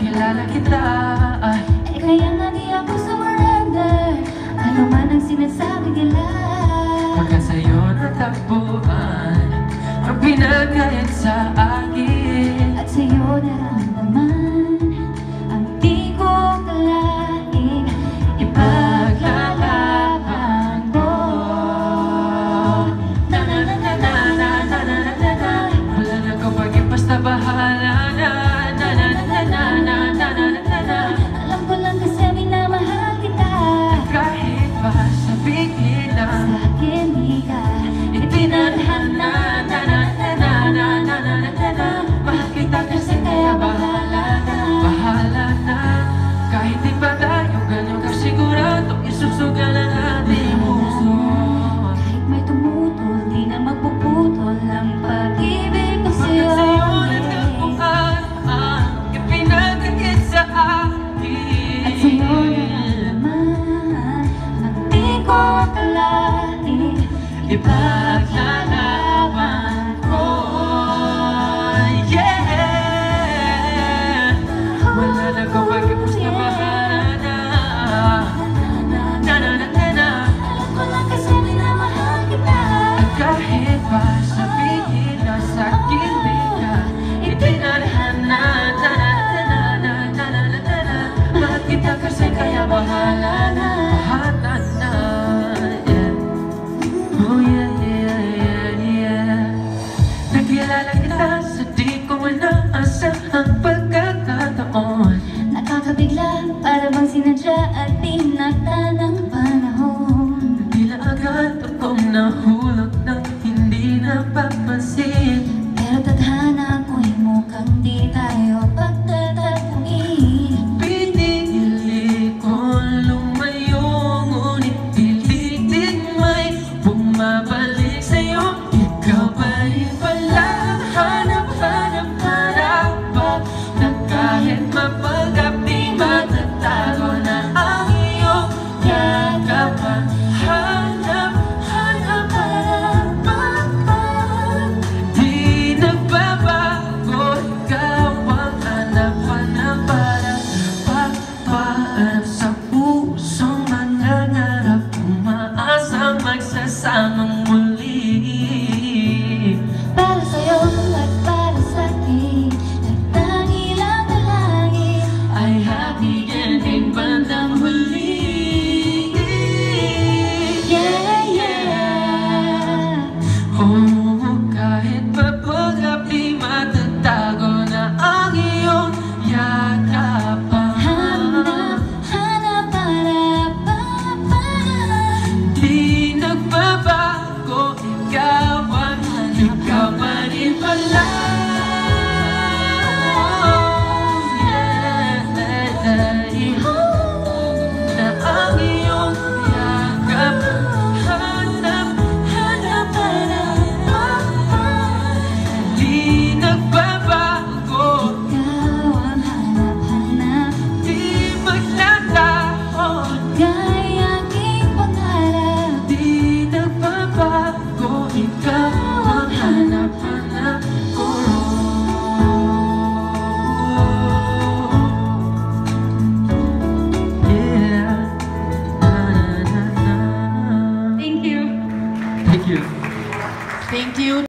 nakilala kita. Eh kaya nga di ako sumurrender, ano man ang sinasabi nila. Pagka sa'yo natagpuan ang pinagkait sa akin, At sa'yo naramdaman ang di ko kalaing ipaglalaban mo. Na na na na na na na na na na na. wala na kapag basta bahala na. Na na na na na na na na na na. Alam ko lang kasi minamahal kita. Kahit pa sabihin na Sa akin di ka itinadhana. Na na na na na na na na na na. Mahal kita kasi kaya bahala na. Bahala na. Kahit di pa tayo ganun kasigurado, isusugal ang ating puso. kahit may tumutol, di na magpuputol ang pag-ibig ko Pagkat sa'yo. sa'yo natagpuan ang ipinagkait sa akin, At sa'yo naman ang di ko akalain ipaglalaban ko. Yeah! Wala na kapag basta bahala na. Na na na na na. Alam ko lang kasi minamahal kita. At kahit pa sabihin na sa'kin di ka itinadhana. Na na na na na na na na na. Mahal kita kasi kaya bahala na. Bahala na. Yeah. Oh yeah, yeah, yeah, yeah. Nakilala kita sa di ko inaasahang pagkakataon. Nakakabigla, para bang sinadya at tinakda ng panahon. Tila agad akong nahulog ng hindi napapansin. Pero tadhana ko'y mukhang di tayo pagtatapuin. Pinili ko lumayo, ngunit pilit din may bumabalik sa'yo. Ikaw pa rin pala, hanap-hanap harapan, na kahit mapagap di matatago na ang iyong yakapan. Hanap-hanap harapan, di nagbabago. Ikaw ang hanap-hanap para papaanap sa pusong mangangarap, umaasang magsasamang muli. Para sa'yo at para sa'kin, nagtangi lang dalangin. Ay happy ending bandang huli. Yeah, yeah. Oh, kahit papagap di matatago na ang iyong yakapan. Hanap para Di nagbabago, ikaw pa rin pala. Na ang iyong yakap. Hanap para di nagbabago, ikaw ang hanap-hanap. di maglalaho, Ika'y aking pangarap. di nagbabago. Ikaw ang hanap-hanap ko. Yeah. Na, na, na, na. Thank you. Thank you. Thank you.